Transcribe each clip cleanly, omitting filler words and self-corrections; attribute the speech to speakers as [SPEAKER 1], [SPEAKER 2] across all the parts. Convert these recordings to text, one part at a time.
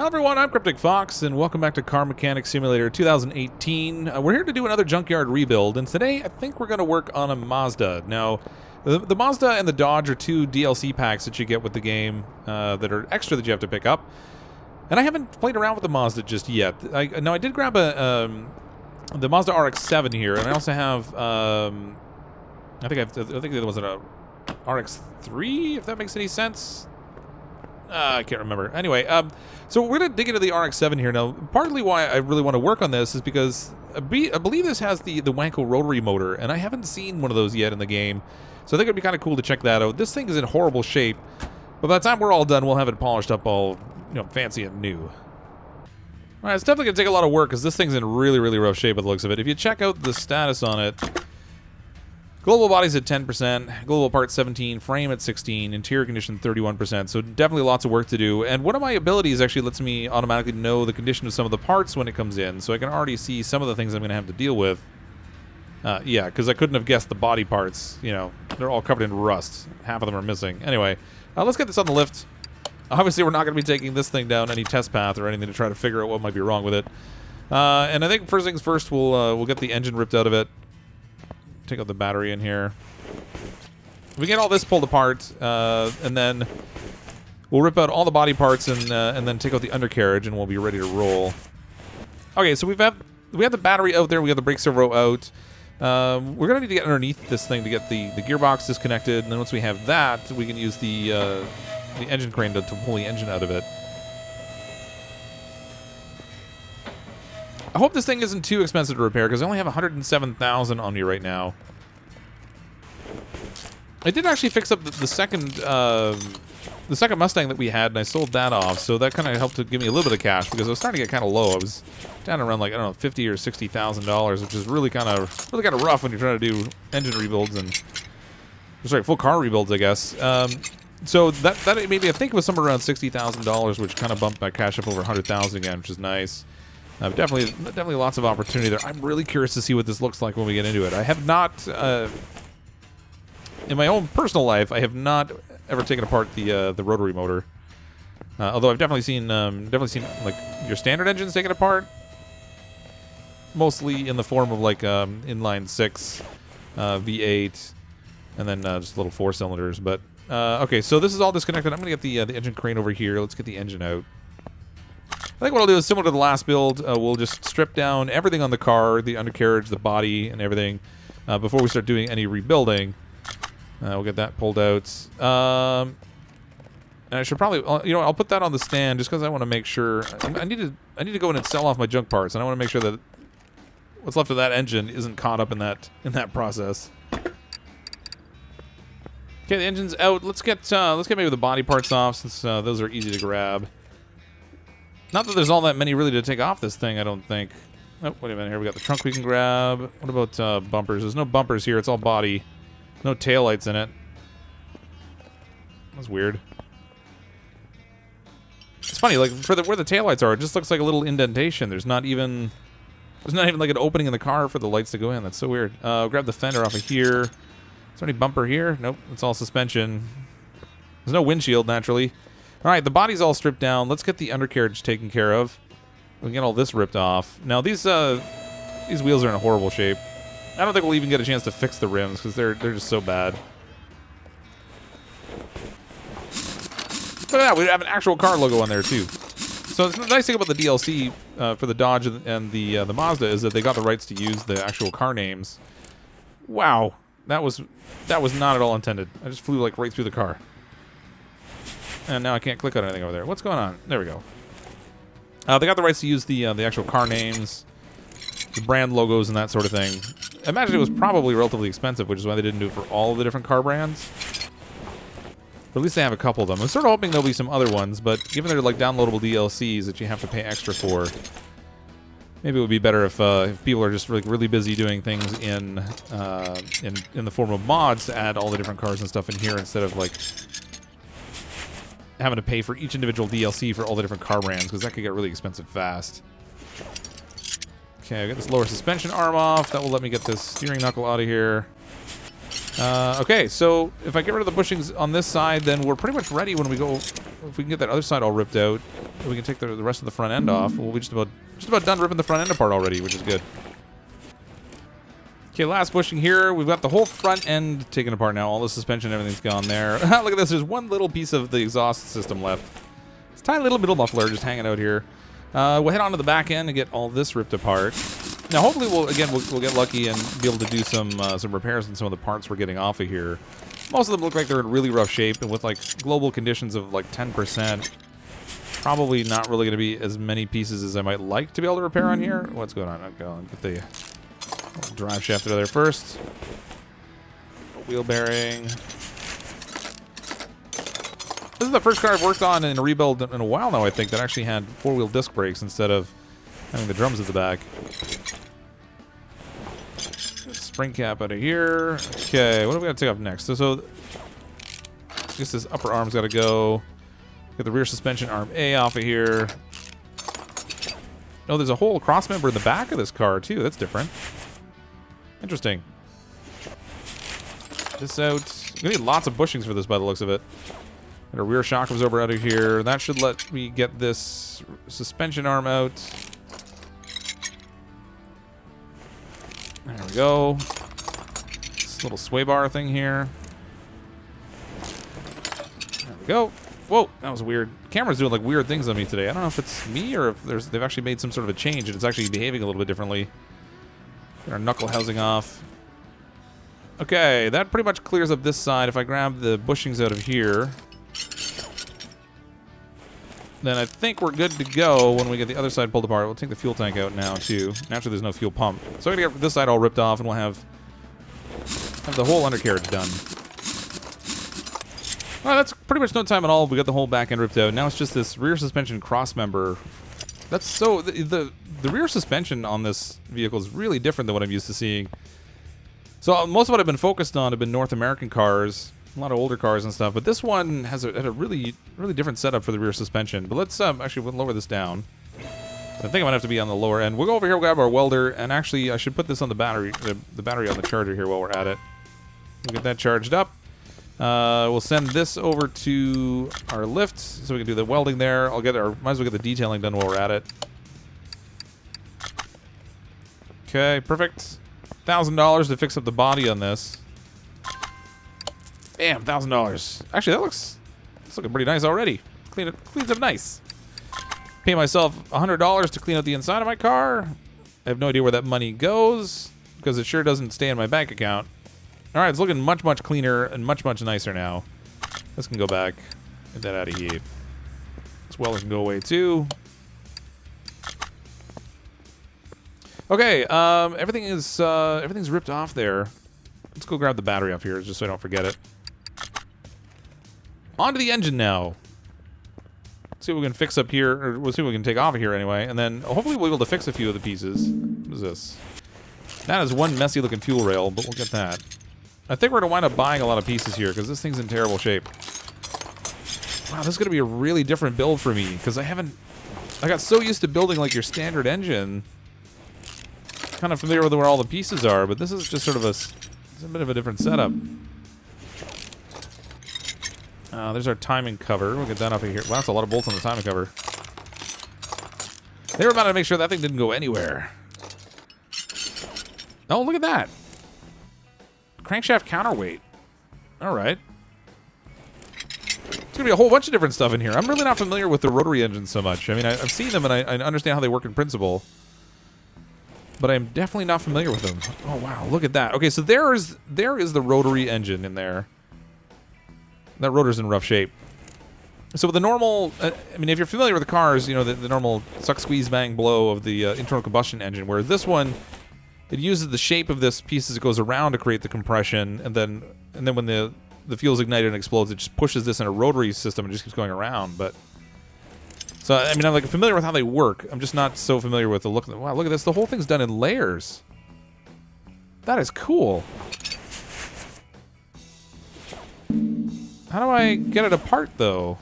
[SPEAKER 1] Hello everyone, I'm CrypticFox, and welcome back to Car Mechanic Simulator 2018. We're here to do another Junkyard rebuild, and today I think we're going to work on a Mazda. Now, the Mazda and the Dodge are two DLC packs that you get with the game that are extra that you have to pick up. And I haven't played around with the Mazda just yet. I did grab the Mazda RX-7 here, and I also have, I think there was an RX-3, if that makes any sense. I can't remember. Anyway, so we're going to dig into the RX-7 here. Now, partly why I really want to work on this is because I believe this has the Wanko Rotary motor, and I haven't seen one of those yet in the game. So I think it'd be kind of cool to check that out. This thing is in horrible shape, but by the time we're all done, we'll have it polished up all, fancy and new. All right, it's definitely going to take a lot of work because this thing's in really, really rough shape by the looks of it. If you check out the status on it, global body's at 10%, global parts 17, frame at 16, interior condition 31%, so definitely lots of work to do. And one of my abilities actually lets me automatically know the condition of some of the parts when it comes in, so I can already see some of the things I'm going to have to deal with. Yeah, because I couldn't have guessed the body parts. They're all covered in rust. Half of them are missing. Anyway, let's get this on the lift. Obviously, we're not going to be taking this thing down any test path or anything to try to figure out what might be wrong with it. And I think first things first, we'll get the engine ripped out of it. Take out the battery in here. We get all this pulled apart, and then we'll rip out all the body parts and then take out the undercarriage, and we'll be ready to roll. Okay, so we have the battery out there. We have the brake servo out. We're gonna need to get underneath this thing to get the gearbox disconnected, and then once we have that, we can use the engine crane to pull the engine out of it. I hope this thing isn't too expensive to repair because I only have 107,000 on me right now. I did actually fix up the second Mustang that we had, and I sold that off, so that kind of helped to give me a little bit of cash because I was starting to get kind of low. I was down around like $50,000 or $60,000, which is really kind of rough when you're trying to do engine rebuilds and full car rebuilds, I guess. So that made me, I think it was somewhere around $60,000, which kind of bumped my cash up over 100,000 again, which is nice. Definitely lots of opportunity there. I'm really curious to see what this looks like when we get into it. I have not, in my own personal life, I have not ever taken apart the rotary motor. Although I've definitely seen like your standard engines taken apart, mostly in the form of like inline 6, V8, and then just little 4 cylinders. But okay, so this is all disconnected. I'm gonna get the engine crane over here. Let's get the engine out. I think what I'll do is similar to the last build. We'll just strip down everything on the car, the undercarriage, the body, and everything before we start doing any rebuilding. We'll get that pulled out. And I should probably, I'll put that on the stand just because I want to make sure. I need to go in and sell off my junk parts, and I want to make sure that what's left of that engine isn't caught up in that process. Okay, the engine's out. Let's get maybe the body parts off since those are easy to grab. Not that there's all that many really to take off this thing, I don't think. Oh, wait a minute. Here we got the trunk we can grab. What about bumpers? There's no bumpers here. It's all body. No taillights in it. That's weird. It's funny, like where the taillights are, it just looks like a little indentation. There's not even like an opening in the car for the lights to go in. That's so weird. Grab the fender off of here. Is there any bumper here? Nope. It's all suspension. There's no windshield, naturally. All right, the body's all stripped down. Let's get the undercarriage taken care of. We can get all this ripped off. Now, these wheels are in a horrible shape. I don't think we'll even get a chance to fix the rims because they're just so bad. Look at that, we have an actual car logo on there too. So the nice thing about the DLC for the Dodge and the Mazda is that they got the rights to use the actual car names. Wow, that was not at all intended. I just flew like right through the car. And now I can't click on anything over there. What's going on? There we go. They got the rights to use the actual car names, the brand logos, and that sort of thing. I imagine it was probably relatively expensive, which is why they didn't do it for all of the different car brands. But at least they have a couple of them. I'm sort of hoping there'll be some other ones, but given they're like downloadable DLCs that you have to pay extra for, maybe it would be better if people are just really busy doing things in the form of mods to add all the different cars and stuff in here instead of like having to pay for each individual DLC for all the different car brands, because that could get really expensive fast. Okay, I got this lower suspension arm off. That will let me get this steering knuckle out of here. Okay, so if I get rid of the bushings on this side, then we're pretty much ready when we go. If we can get that other side all ripped out, we can take the rest of the front end off. We'll be just about done ripping the front end apart already, which is good. Okay, last bushing here. We've got the whole front end taken apart now. All the suspension, everything's gone there. Look at this. There's one little piece of the exhaust system left. It's a tiny little middle muffler just hanging out here. We'll head on to the back end and get all this ripped apart. Now, hopefully, we'll get lucky and be able to do some repairs on some of the parts we're getting off of here. Most of them look like they're in really rough shape, and with like global conditions of like 10%, probably not really going to be as many pieces as I might like to be able to repair on here. What's going on? Okay, I'll get the drive shaft out of there first. Wheel bearing. This is the first car I've worked on in a rebuild in a while now, I think, that actually had four-wheel disc brakes instead of having the drums at the back. Spring cap out of here. Okay, what are we going to take off next? So I guess this upper arm's got to go. Get the rear suspension arm A off of here. Oh, there's a whole cross member in the back of this car, too. That's different. Interesting. This out. We need lots of bushings for this by the looks of it. And a rear shock absorber out of here. That should let me get this suspension arm out. There we go. This little sway bar thing here. There we go. Whoa, that was weird. The camera's doing like weird things on me today. I don't know if it's me or if they've actually made some sort of a change and it's actually behaving a little bit differently. Get our knuckle housing off. Okay, that pretty much clears up this side. If I grab the bushings out of here, then I think we're good to go when we get the other side pulled apart. We'll take the fuel tank out now, too. Naturally, there's no fuel pump. So I'm going to get this side all ripped off, and we'll have the whole undercarriage done. Well, that's pretty much no time at all. We got the whole back end ripped out. Now it's just this rear suspension cross member. That's so... The rear suspension on this vehicle is really different than what I'm used to seeing. So most of what I've been focused on have been North American cars, a lot of older cars and stuff. But this one has had a really different setup for the rear suspension. But let's actually we'll lower this down. I think I might have to be on the lower end. We'll go over here, we'll grab our welder, and actually I should put this on the battery, the battery on the charger here while we're at it. We'll get that charged up. We'll send this over to our lift so we can do the welding there. Might as well get the detailing done while we're at it. Okay, perfect. $1,000 to fix up the body on this. Bam, $1,000. Actually, it's looking pretty nice already. Cleans up nice. Pay myself $100 to clean out the inside of my car. I have no idea where that money goes because it sure doesn't stay in my bank account. All right, it's looking much, much cleaner and much, much nicer now. This can go back. Get that out of here. This welder can go away too. Okay, everything's ripped off there. Let's go grab the battery off here just so I don't forget it. Onto the engine now. Let's see what we can fix up here, or we'll see what we can take off of here anyway, and then hopefully we'll be able to fix a few of the pieces. What is this? That is one messy looking fuel rail, but we'll get that. I think we're going to wind up buying a lot of pieces here because this thing's in terrible shape. Wow, this is going to be a really different build for me because I got so used to building like your standard engine. Kind of familiar with where all the pieces are, but this is just sort of it's a bit of a different setup. There's our timing cover. We'll get that off of here. Wow, that's a lot of bolts on the timing cover. They were about to make sure that thing didn't go anywhere. Oh, look at that. Crankshaft counterweight. All right. There's going to be a whole bunch of different stuff in here. I'm really not familiar with the rotary engines so much. I mean, I've seen them and I understand how they work in principle. But I'm definitely not familiar with them. Oh, wow. Look at that. Okay, so there is the rotary engine in there. That rotor's in rough shape. So with the normal... I mean, if you're familiar with the cars, you know, the normal suck, squeeze, bang, blow of the internal combustion engine, whereas this one, it uses the shape of this piece as it goes around to create the compression, and then when the fuel's ignited and explodes, it just pushes this in a rotary system and just keeps going around. But... So, I mean, I'm like familiar with how they work. I'm just not so familiar with the look of them. Wow, look at this. The whole thing's done in layers. That is cool. How do I get it apart, though?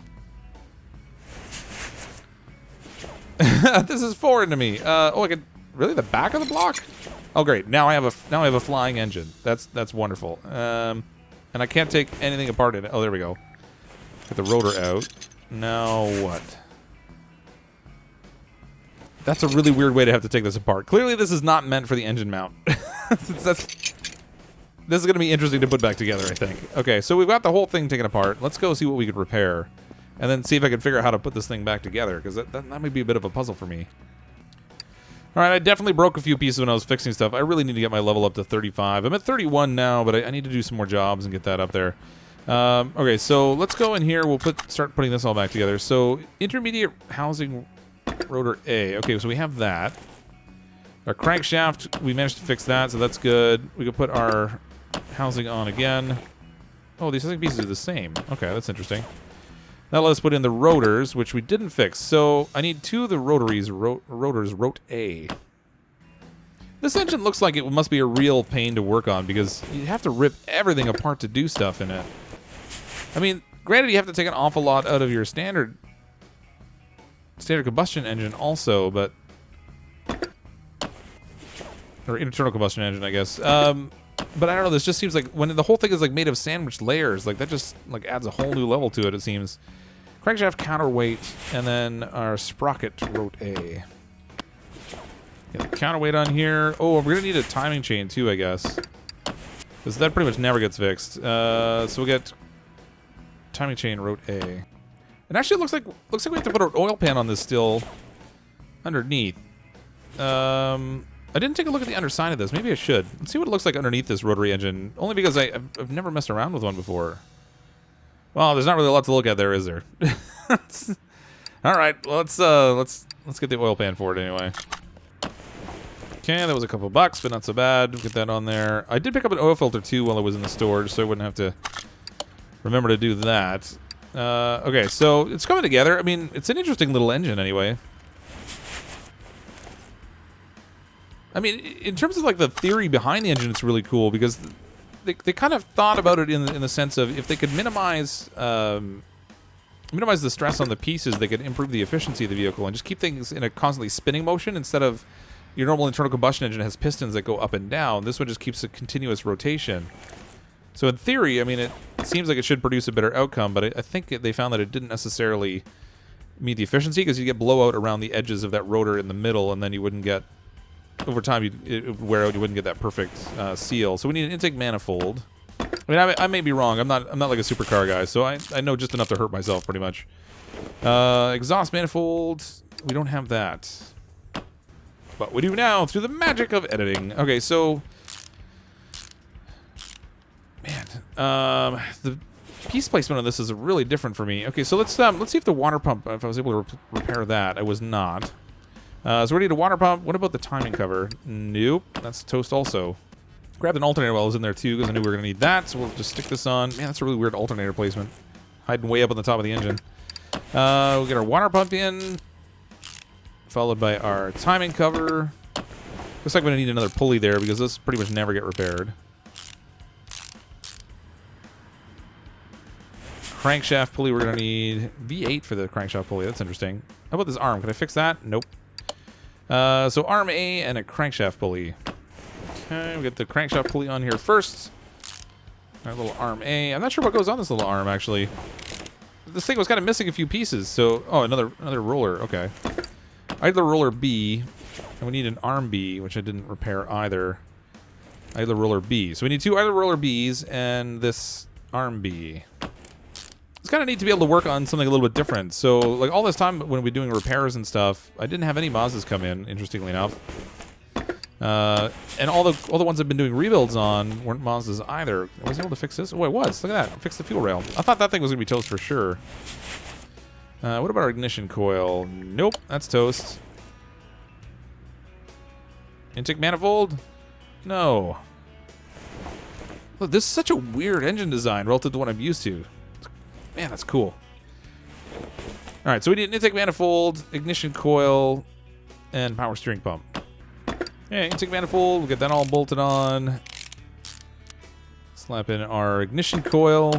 [SPEAKER 1] This is foreign to me. Oh, I could... Really? The back of the block? Oh, great. Now I have a flying engine. That's wonderful. And I can't take anything apart in it. Oh, there we go. Get the rotor out. Now what? That's a really weird way to have to take this apart. Clearly, this is not meant for the engine mount. This is going to be interesting to put back together, I think. Okay, so we've got the whole thing taken apart. Let's go see what we could repair. And then see if I can figure out how to put this thing back together, because that might be a bit of a puzzle for me. Alright, I definitely broke a few pieces when I was fixing stuff. I really need to get my level up to 35. I'm at 31 now, but I need to do some more jobs and get that up there. Okay, so let's go in here. We'll start putting this all back together. So, intermediate housing rotor A. Okay, so we have that. Our crankshaft, we managed to fix that, so that's good. We can put our housing on again. Oh, these housing pieces are the same. Okay, that's interesting. Now let us put in the rotors, which we didn't fix. So I need 2 of the rotors, Rot A. This engine looks like it must be a real pain to work on because you have to rip everything apart to do stuff in it. I mean, granted, you have to take an awful lot out of your standard combustion engine also, but... Or internal combustion engine, I guess. But I don't know, this just seems like when the whole thing is like made of sandwich layers, like that just like adds a whole new level to it, it seems. Crankshaft counterweight, and then our sprocket Rot A. Get the counterweight on here. Oh, we're gonna need a timing chain too, I guess. Because that pretty much never gets fixed. So we'll get timing chain Rot A. It actually looks like we have to put an oil pan on this still underneath. I didn't take a look at the underside of this. Maybe I should. Let's see what it looks like underneath this rotary engine. Only because I've never messed around with one before. Well, there's not really a lot to look at there, is there? All right, let's get the oil pan for it anyway. Okay, that was a couple bucks, but not so bad. Get that on there. I did pick up an oil filter too while I was in the storage, so I wouldn't have to remember to do that. Okay, so it's coming together. I mean, it's an interesting little engine anyway. I mean, in terms of like the theory behind the engine, it's really cool because they kind of thought about it in the sense of if they could minimize the stress on the pieces, they could improve the efficiency of the vehicle and just keep things in a constantly spinning motion instead of your normal internal combustion engine has pistons that go up and down. This one just keeps a continuous rotation. So in theory, I mean, it seems like it should produce a better outcome, but I think they found that it didn't necessarily meet the efficiency because you get blowout around the edges of that rotor in the middle, and then you wouldn't get... Over time, it would wear out. You wouldn't get that perfect seal. So we need an intake manifold. I mean, I may be wrong. I'm not like a supercar guy, so I know just enough to hurt myself, pretty much. Exhaust manifold. We don't have that, but we do now through the magic of editing. Okay, so man, the piece placement on this is really different for me. Okay, so let's see if the water pump. If I was able to repair that, I was not. So we need a water pump. What about the timing cover? Nope. That's toast also. Grabbed an alternator while I was in there too because I knew we were going to need that. So we'll just stick this on. Man, that's a really weird alternator placement. Hiding way up on the top of the engine. We'll get our water pump in. Followed by our timing cover. Looks like we're going to need another pulley there because those pretty much never get repaired. Crankshaft pulley, we're going to need V8 for the crankshaft pulley. That's interesting. How about this arm? Can I fix that? Nope. So arm A and a crankshaft pulley. Okay, we get the crankshaft pulley on here first. Our little arm A. I'm not sure what goes on this little arm, actually. This thing was kind of missing a few pieces, so... Oh, another roller. Okay. Idler roller B. And we need an arm B, which I didn't repair either. Idler roller B. So we need 2 idler roller Bs and this arm B. It's kind of neat to be able to work on something a little bit different. So, like, all this time when we're doing repairs and stuff, I didn't have any Mazdas come in, interestingly enough. And all the ones I've been doing rebuilds on weren't Mazdas either. I was able to fix this? Oh, I was. Look at that. Fix the fuel rail. I thought that thing was going to be toast for sure. What about our ignition coil? Nope, that's toast. Intake manifold? No. Look, this is such a weird engine design relative to what I'm used to. Man, that's cool. Alright, so we need an intake manifold, ignition coil, and power steering pump. Yeah, intake manifold, we'll get that all bolted on. Slap in our ignition coil.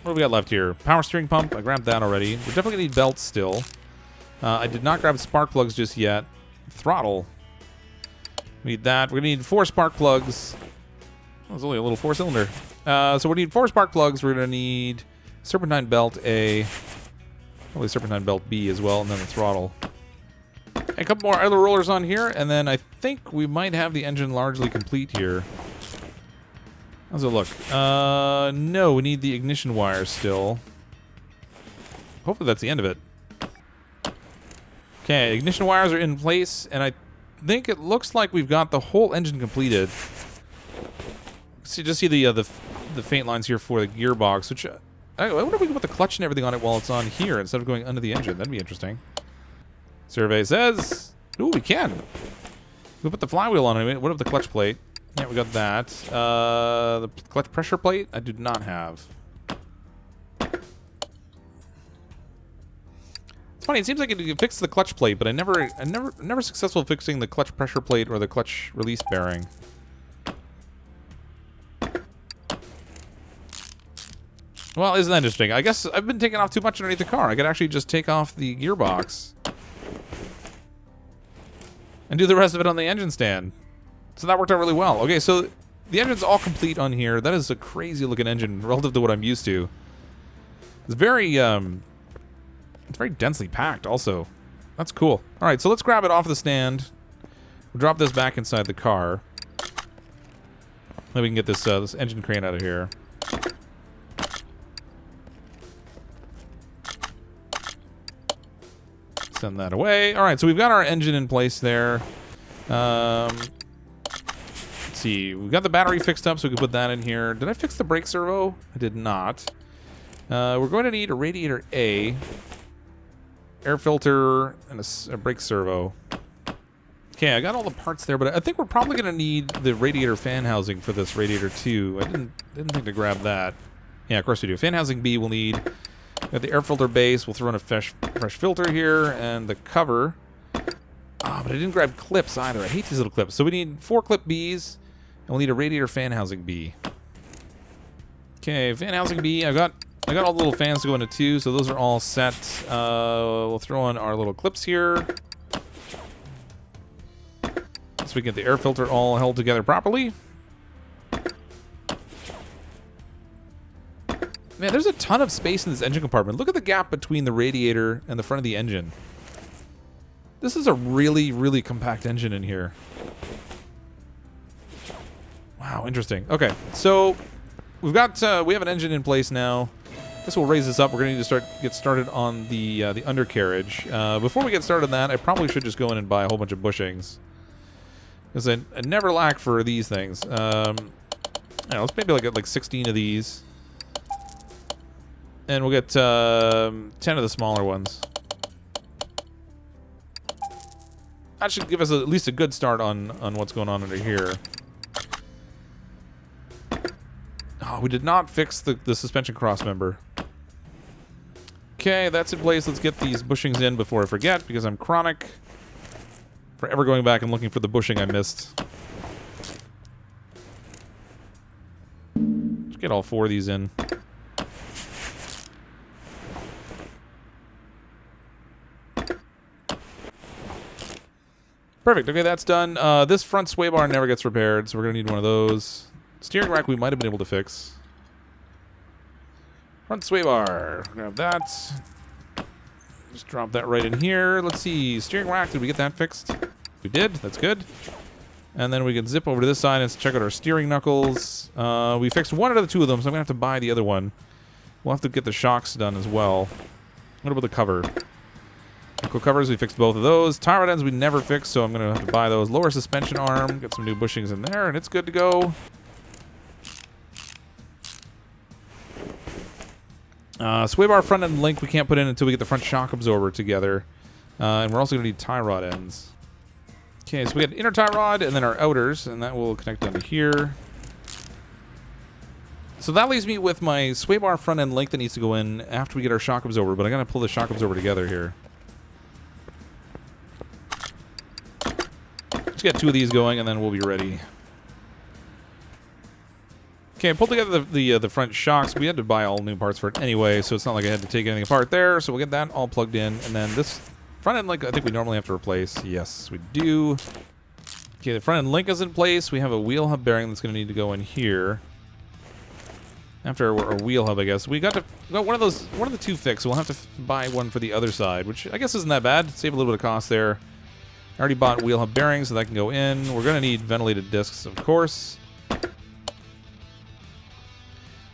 [SPEAKER 1] What do we got left here? Power steering pump, I grabbed that already. We're definitely going to need belts still. I did not grab spark plugs just yet. Throttle. We need that. We're going to need 4 spark plugs. Oh, it's only a little 4-cylinder. So we need 4 spark plugs. We're going to need serpentine belt A. Probably serpentine belt B as well, and then the throttle. A couple more other rollers on here, and then I think we might have the engine largely complete here. How's it look? No, we need the ignition wire still. Hopefully that's the end of it. Okay, ignition wires are in place, and I think it looks like we've got the whole engine completed. So you just see the faint lines here for the gearbox, which I wonder if we can put the clutch and everything on it while it's on here instead of going under the engine. That'd be interesting. Survey says, ooh, we can. We'll put the flywheel on it. What of the clutch plate? Yeah, we got that. The clutch pressure plate, I do not have. It's funny. It seems like it fixed the clutch plate, but I'm never successful fixing the clutch pressure plate or the clutch release bearing. Well, isn't that interesting? I guess I've been taking off too much underneath the car. I could actually just take off the gearbox and do the rest of it on the engine stand. So that worked out really well. Okay, so the engine's all complete on here. That is a crazy looking engine relative to what I'm used to. It's very densely packed also. That's cool. All right, so let's grab it off the stand. We'll drop this back inside the car. Then we can get this engine crane out of here. Send that away. All right, so we've got our engine in place there. Let's see. We've got the battery fixed up, so we can put that in here. Did I fix the brake servo? I did not. We're going to need a radiator A, air filter, and a brake servo. Okay, I got all the parts there, but I think we're probably going to need the radiator fan housing for this radiator 2. I didn't think to grab that. Yeah, of course we do. Fan housing B we'll need. Got the air filter base. We'll throw in a fresh filter here, and the cover. Ah, but I didn't grab clips either. I hate these little clips. So we need 4 clip Bs, and we'll need a radiator fan housing B. Okay, fan housing B. I got all the little fans to go into 2, so those are all set. We'll throw in our little clips here, so we get the air filter all held together properly. Man, there's a ton of space in this engine compartment. Look at the gap between the radiator and the front of the engine. This is a really, really compact engine in here. Wow, interesting. Okay, so we have an engine in place now. This will raise this up. We're going to need to get started on the undercarriage. Before we get started on that, I probably should just go in and buy a whole bunch of bushings, because I never lack for these things. Let's maybe get like 16 of these. And we'll get 10 of the smaller ones. That should give us at least a good start on what's going on under here. Oh, we did not fix the suspension cross member. Okay, that's in place. Let's get these bushings in before I forget, because I'm chronic. Forever going back and looking for the bushing I missed. Let's get all 4 of these in. Perfect. Okay, that's done. This front sway bar never gets repaired, so we're going to need one of those. Steering rack we might have been able to fix. Front sway bar. Grab that. Just drop that right in here. Let's see. Steering rack, did we get that fixed? We did. That's good. And then we can zip over to this side and check out our steering knuckles. We fixed one out of the 2 of them, so I'm going to have to buy the other one. We'll have to get the shocks done as well. What about the cover? Knuckle covers, we fixed both of those. Tie rod ends we never fixed, so I'm going to have to buy those. Lower suspension arm, get some new bushings in there, and it's good to go. Sway bar front end link we can't put in until we get the front shock absorber together. And we're also going to need tie rod ends. Okay, so we got inner tie rod and then our outers, and that will connect down to here. So that leaves me with my sway bar front end link that needs to go in after we get our shock absorber, but I'm going to pull the shock absorber together here. Let's get 2 of these going, and then we'll be ready. Okay, I pulled together the front shocks. We had to buy all new parts for it anyway, so it's not like I had to take anything apart there. So we'll get that all plugged in, and then this front end link, I think we normally have to replace. Yes, we do. Okay, the front end link is in place. We have a wheel hub bearing that's going to need to go in here. After our wheel hub, I guess. We got one of the two fixed, so we'll have to buy one for the other side, which I guess isn't that bad. Save a little bit of cost there. I already bought wheel hub bearings, so that can go in. We're going to need ventilated discs, of course.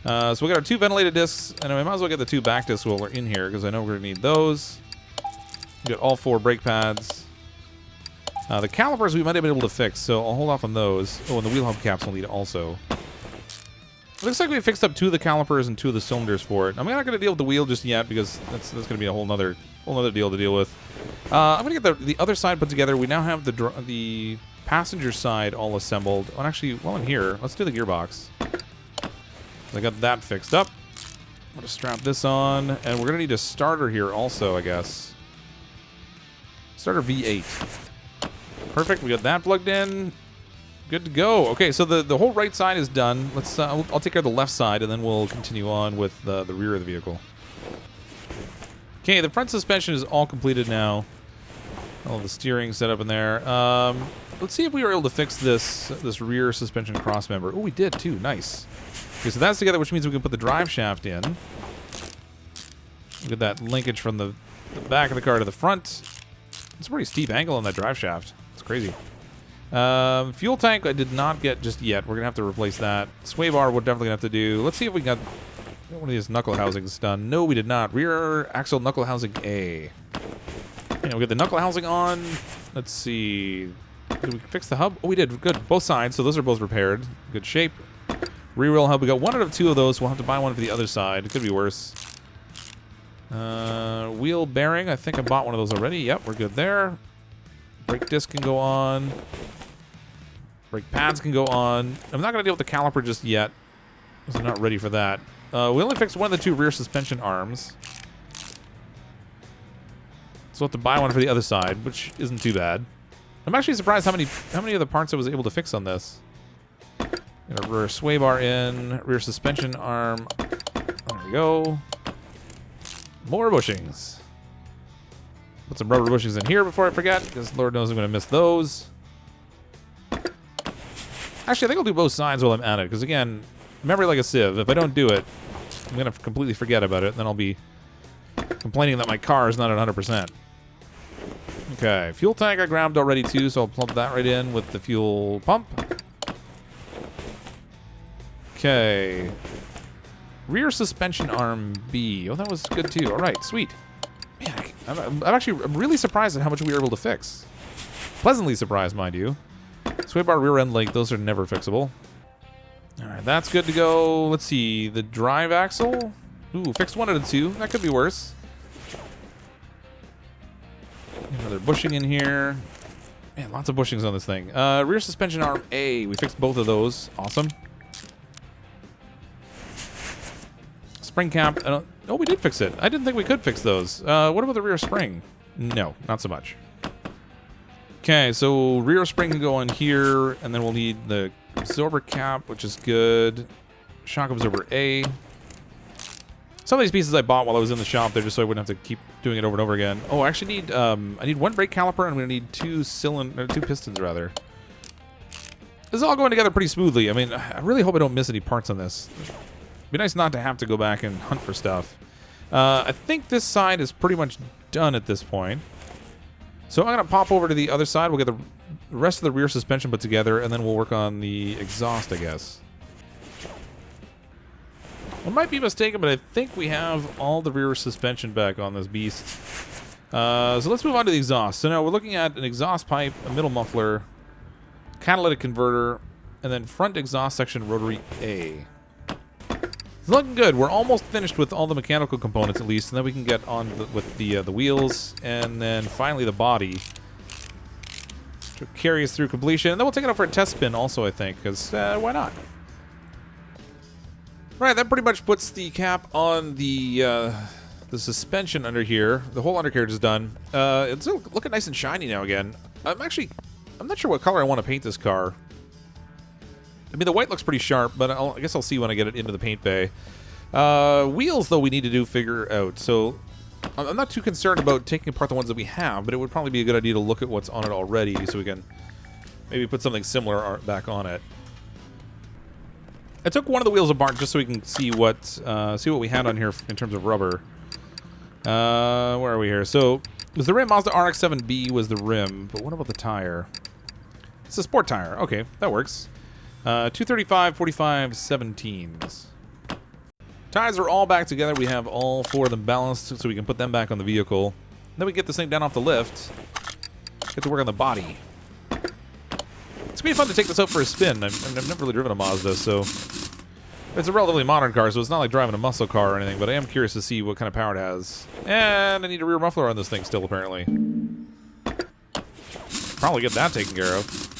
[SPEAKER 1] So we got our 2 ventilated discs, and we might as well get the 2 back discs while we're in here, because I know we're going to need those. We got all 4 brake pads. The calipers we might have been able to fix, so I'll hold off on those. Oh, and the wheel hub caps we'll need also. It looks like we fixed up 2 of the calipers and 2 of the cylinders for it. I'm not going to deal with the wheel just yet, because that's going to be a whole nother deal to deal with. I'm going to get the other side put together. We now have the passenger side all assembled. Oh, and actually, while I'm here, let's do the gearbox. I got that fixed up. I'm going to strap this on, and we're going to need a starter here also, I guess. Starter V8. Perfect, we got that plugged in. Good to go. Okay, so the whole right side is done. Let's I'll take care of the left side, and then we'll continue on with the rear of the vehicle. Okay, the front suspension is all completed now. All the steering set up in there. Let's see if we were able to fix this rear suspension cross member. Oh, we did too. Nice. Okay, so that's together, which means we can put the drive shaft in. Look at that linkage from the back of the car to the front. It's a pretty steep angle on that drive shaft. It's crazy. Fuel tank I did not get just yet. We're going to have to replace that. Sway bar we're definitely going to have to do. Let's see if we got one of these knuckle housings done. No, we did not. Rear axle knuckle housing A. Yeah, we'll get the knuckle housing on. Let's see. Did we fix the hub? Oh, we did. Good. Both sides, so those are both repaired. Good shape. Rear wheel hub. We got 1 out of 2 of those. We'll have to buy one for the other side. It could be worse. Wheel bearing. I think I bought one of those already. Yep, we're good there. Brake disc can go on. Brake pads can go on. I'm not going to deal with the caliper just yet, because I'm not ready for that. We only fixed 1 of the 2 rear suspension arms. So we'll have to buy one for the other side, which isn't too bad. I'm actually surprised how many of the parts I was able to fix on this. Got a rear sway bar in, rear suspension arm. There we go. More bushings. Put some rubber bushings in here before I forget, because Lord knows I'm going to miss those. Actually, I think I'll do both sides while I'm at it, because again, memory like a sieve. If I don't do it, I'm going to completely forget about it, and then I'll be complaining that my car is not at 100%. Okay, fuel tank I grabbed already too, so I'll plug that right in with the fuel pump. Okay. Rear suspension arm B. Oh, that was good too. All right, sweet. Man, I'm really surprised at how much we were able to fix. Pleasantly surprised, mind you. Sway bar, rear end link, those are never fixable. All right, that's good to go. Let's see, the drive axle. Ooh, fixed 1 out of 2. That could be worse. Another bushing in here. Man, lots of bushings on this thing. Rear suspension arm A. We fixed both of those. Awesome. Spring cap. Oh, we did fix it. I didn't think we could fix those. What about the rear spring? No, not so much. Okay, so rear spring can go on here, and then we'll need the absorber cap, which is good. Shock absorber A. Some of these pieces I bought while I was in the shop there, just so I wouldn't have to keep doing it over and over again. Oh, I actually need I need 1 brake caliper, and I'm gonna need 2 pistons rather. This is all going together pretty smoothly. I mean, I really hope I don't miss any parts on this. It'd be nice not to have to go back and hunt for stuff. I think this side is pretty much done at this point. So I'm going to pop over to the other side. We'll get the rest of the rear suspension put together, and then we'll work on the exhaust, I guess. I might be mistaken, but I think we have all the rear suspension back on this beast. So let's move on to the exhaust. So now we're looking at an exhaust pipe, a middle muffler, catalytic converter, and then front exhaust section rotary A. It's looking good. We're almost finished with all the mechanical components at least, and then we can get on with the wheels, and then finally the body to carry us through completion. And then we'll take it out for a test spin also, I think, because why not? Right, that pretty much puts the cap on the suspension under here. The whole undercarriage is done. It's looking nice and shiny now again. I'm not sure what color I want to paint this car. I mean, the white looks pretty sharp, but I guess I'll see when I get it into the paint bay. Wheels, though, we need to figure out. So I'm not too concerned about taking apart the ones that we have, but it would probably be a good idea to look at what's on it already so we can maybe put something similar back on it. I took one of the wheels apart just so we can see what we had on here in terms of rubber. Where are we here? So, it was the rim. Mazda RX-7B was the rim, but what about the tire? It's a sport tire. Okay, that works. 235, 45, 17s. Tires are all back together. We have all 4 of them balanced, so we can put them back on the vehicle. Then we get this thing down off the lift. Get to work on the body. It's gonna be fun to take this out for a spin. I've never really driven a Mazda, so it's a relatively modern car, so it's not like driving a muscle car or anything. But I am curious to see what kind of power it has. And I need a rear muffler on this thing still, apparently. Probably get that taken care of.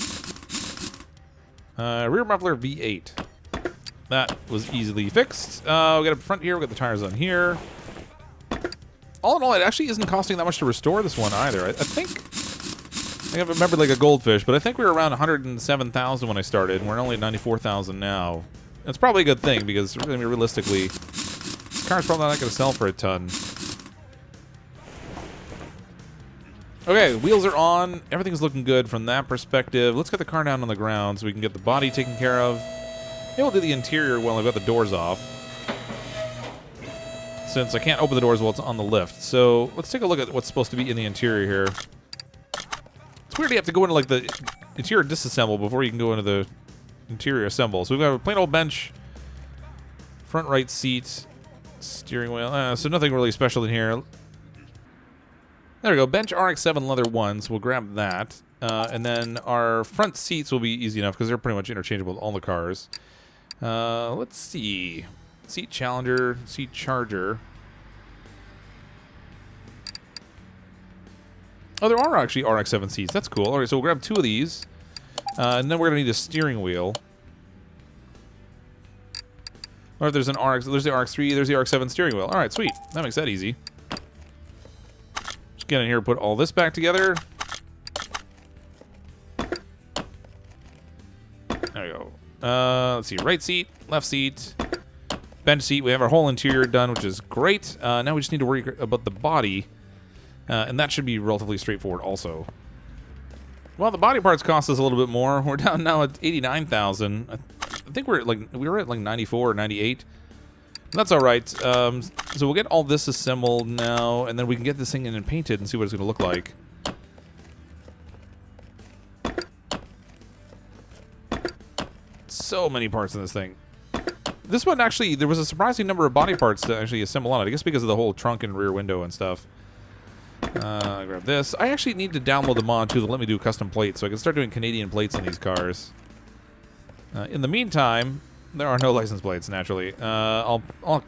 [SPEAKER 1] Rear muffler V8. That was easily fixed. We got up front here. We got the tires on here. All in all, it actually isn't costing that much to restore this one either. I think I remember like a goldfish, but I think we were around 107,000 when I started, and we're only at 94,000 now. That's probably a good thing because, I mean, realistically, this car's probably not going to sell for a ton. Okay, wheels are on. Everything's looking good from that perspective. Let's get the car down on the ground so we can get the body taken care of. Maybe we'll do the interior while I've got the doors off, since I can't open the doors while it's on the lift. So let's take a look at what's supposed to be in the interior here. It's weird you have to go into like the interior disassemble before you can go into the interior assemble. So we've got a plain old bench, front right seat, steering wheel. So nothing really special in here. There we go. Bench RX-7 leather ones. We'll grab that. And then our front seats will be easy enough because they're pretty much interchangeable with all the cars. Let's see. Seat Challenger, seat Charger. Oh, there are actually RX-7 seats. That's cool. All right, so we'll grab 2 of these. And then we're going to need a steering wheel. Or there's an RX, there's the RX-3, there's the RX-7 steering wheel. All right, sweet. That makes that easy. Just get in here and put all this back together. There we go. Let's see, right seat, left seat, bench seat. We have our whole interior done, which is great. Now we just need to worry about the body, and that should be relatively straightforward also. Well, the body parts cost us a little bit more. We're down now at 89,000. I think we were at like 94 or 98. That's all right. So we'll get all this assembled now, and then we can get this thing in and painted and see what it's going to look like. So many parts in this thing. This one actually, there was a surprising number of body parts to actually assemble on it. I guess because of the whole trunk and rear window and stuff. Grab this. I actually need to download the mod too to let me do custom plates, so I can start doing Canadian plates on these cars. In the meantime, there are no license plates naturally. I'll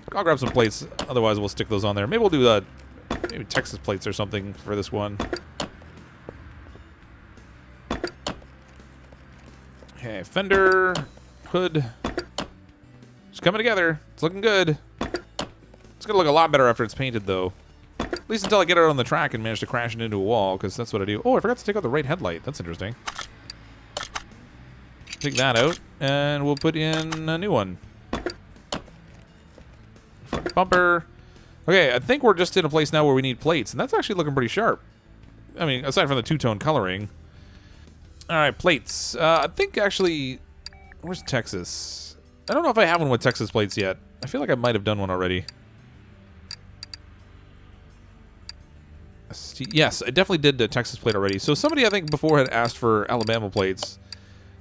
[SPEAKER 1] grab some plates. Otherwise, we'll stick those on there. Maybe we'll do maybe Texas plates or something for this one. Okay, fender, hood. It's coming together. It's looking good. It's gonna look a lot better after it's painted, though. At least until I get it on the track and manage to crash it into a wall, because that's what I do. Oh, I forgot to take out the right headlight. That's interesting. Take that out, and we'll put in a new one. Front bumper. Okay, I think we're just in a place now where we need plates, and that's actually looking pretty sharp. I mean, aside from the two-tone coloring. All right, plates. I think actually, where's Texas? I don't know if I have one with Texas plates yet. I feel like I might have done one already. Yes, I definitely did the Texas plate already. So somebody, I think, before had asked for Alabama plates.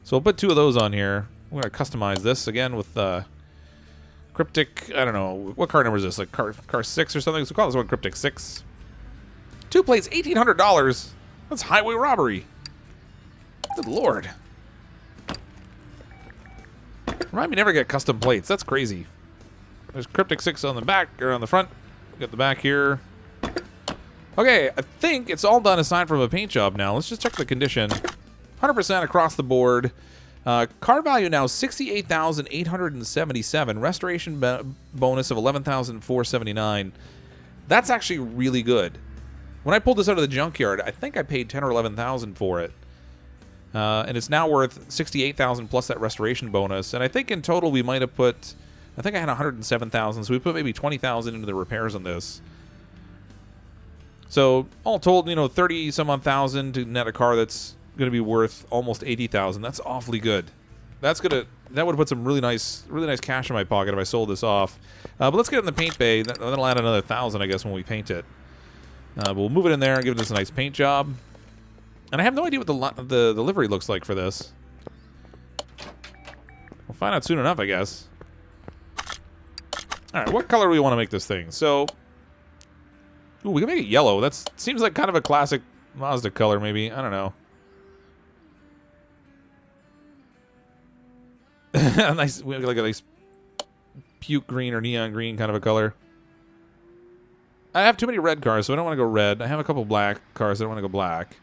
[SPEAKER 1] So I'll put 2 of those on here. We're going to customize this again with Cryptic, I don't know, what car number is this? Like car 6 or something? So call this one Cryptic 6. 2 plates, $1,800. That's highway robbery. Good lord. Remind me never get custom plates. That's crazy. There's Cryptic 6 on the back, or on the front. We got the back here. Okay, I think it's all done aside from a paint job now. Let's just check the condition. 100% across the board. Car value now $68,877. Restoration bonus of $11,479. That's actually really good. When I pulled this out of the junkyard, I think I paid $10,000 or $11,000 for it. And it's now worth $68,000 plus that restoration bonus. And I think in total we might have put, I think I had $107,000, so we put maybe $20,000 into the repairs on this. So all told, you know, 30 some odd thousand to net a car that's going to be worth almost 80,000. That's awfully good. That would put some really nice cash in my pocket if I sold this off. But let's get it in the paint bay. That'll add another 1,000, I guess, when we paint it. But we'll move it in there and give this a nice paint job. And I have no idea what the livery looks like for this. We'll find out soon enough, I guess. All right, what color do we want to make this thing? So, ooh, we can make it yellow. That seems like kind of a classic Mazda color, maybe. I don't know. Nice, like a nice puke green or neon green kind of a color. I have too many red cars, so I don't want to go red. I have a couple black cars, so I don't want to go black.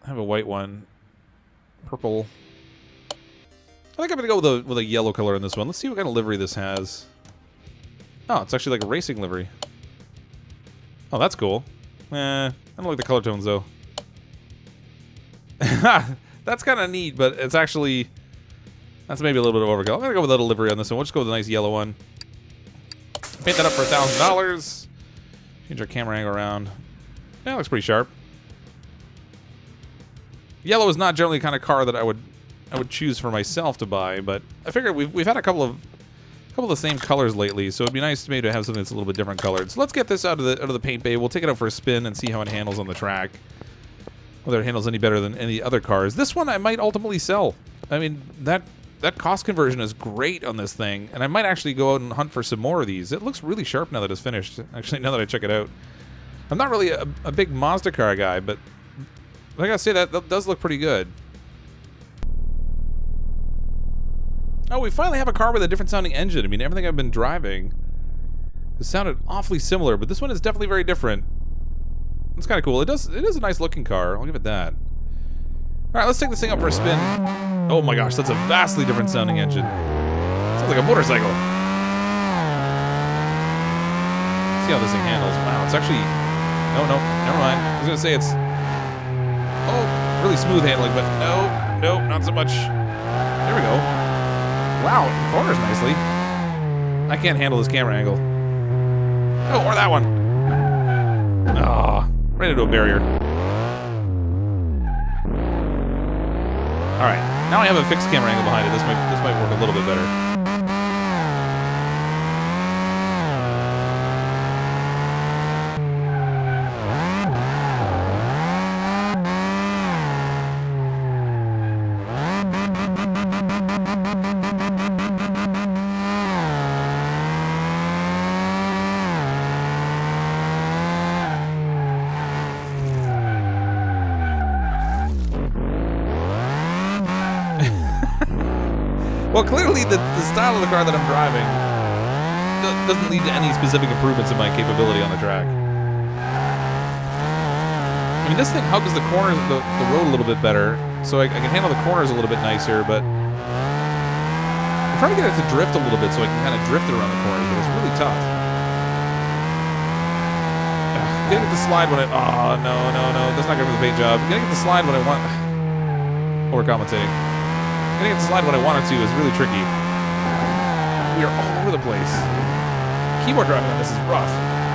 [SPEAKER 1] I have a white one. Purple. I think I'm going to go with a yellow color in this one. Let's see what kind of livery this has. Oh, it's actually like a racing livery. Oh, that's cool. I don't like the color tones, though. That's kind of neat, but it's actually... That's maybe a little bit of overkill. I'm going to go with a little livery on this one. We'll just go with a nice yellow one. Paint that up for $1,000. Change our camera angle around. Yeah, it looks pretty sharp. Yellow is not generally the kind of car that I would choose for myself to buy, but I figured we've had a couple of the same colors lately, so it'd be nice to maybe have something that's a little bit different colored. So let's get this out of the paint bay. We'll take it out for a spin and see how it handles on the track. Whether it handles any better than any other cars. This one I might ultimately sell. I mean, that cost conversion is great on this thing, and I might actually go out and hunt for some more of these. It looks really sharp now that it's finished. Actually, now that I check it out, I'm not really a big Mazda car guy, but I gotta say that does look pretty good. Oh, we finally have a car with a different sounding engine. I mean, everything I've been driving has sounded awfully similar, but this one is definitely very different. It's kind of cool. It is a nice looking car. I'll give it that. All right, let's take this thing up for a spin. Oh my gosh, that's a vastly different sounding engine. Sounds like a motorcycle. See how this thing handles. Wow, it's actually... No, never mind. I was gonna say it's... Oh, really smooth handling, but no, not so much. There we go. Wow, it corners nicely. I can't handle this camera angle. Oh, or that one. Oh, right into a barrier. All right, now I have a fixed camera angle behind it. This might work a little bit better. Well, clearly the style of the car that I'm driving doesn't lead to any specific improvements in my capability on the track. I mean, this thing hugs the corners, the road a little bit better, so I can handle the corners a little bit nicer, but I'm trying to get it to drift a little bit so I can kind of drift it around the corners, but it's really tough. Getting it to slide when oh, no, that's not good for the paint job. Getting it to slide when I want... Overcompensating. Getting it to slide when I want it to is really tricky. We are all over the place. Keyboard driving on this is rough.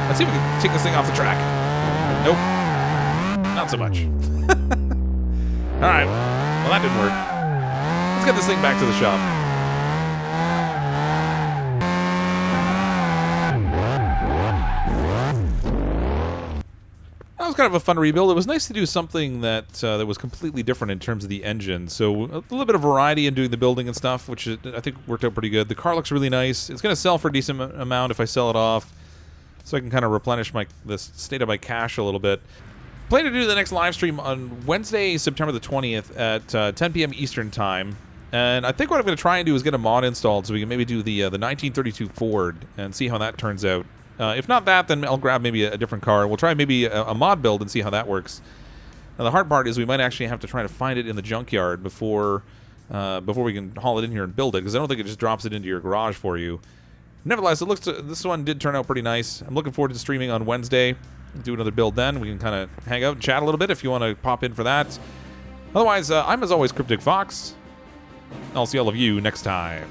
[SPEAKER 1] Let's see if we can take this thing off the track. Nope. Not so much. Alright. Well, that didn't work. Let's get this thing back to the shop. That was kind of a fun rebuild. It was nice to do something that was completely different in terms of the engine. So a little bit of variety in doing the building and stuff, which I think worked out pretty good. The car looks really nice. It's going to sell for a decent amount if I sell it off, so I can kind of replenish the state of my cash a little bit. Plan to do the next live stream on Wednesday, September the 20th at 10 p.m. Eastern Time. And I think what I'm going to try and do is get a mod installed so we can maybe do the 1932 Ford and see how that turns out. If not that, then I'll grab maybe a different car. We'll try maybe a mod build and see how that works. Now, the hard part is we might actually have to try to find it in the junkyard before we can haul it in here and build it, because I don't think it just drops it into your garage for you. Nevertheless, this one did turn out pretty nice. I'm looking forward to streaming on Wednesday. Do another build then. We can kind of hang out and chat a little bit if you want to pop in for that. Otherwise, I'm as always CrypticFox. I'll see all of you next time.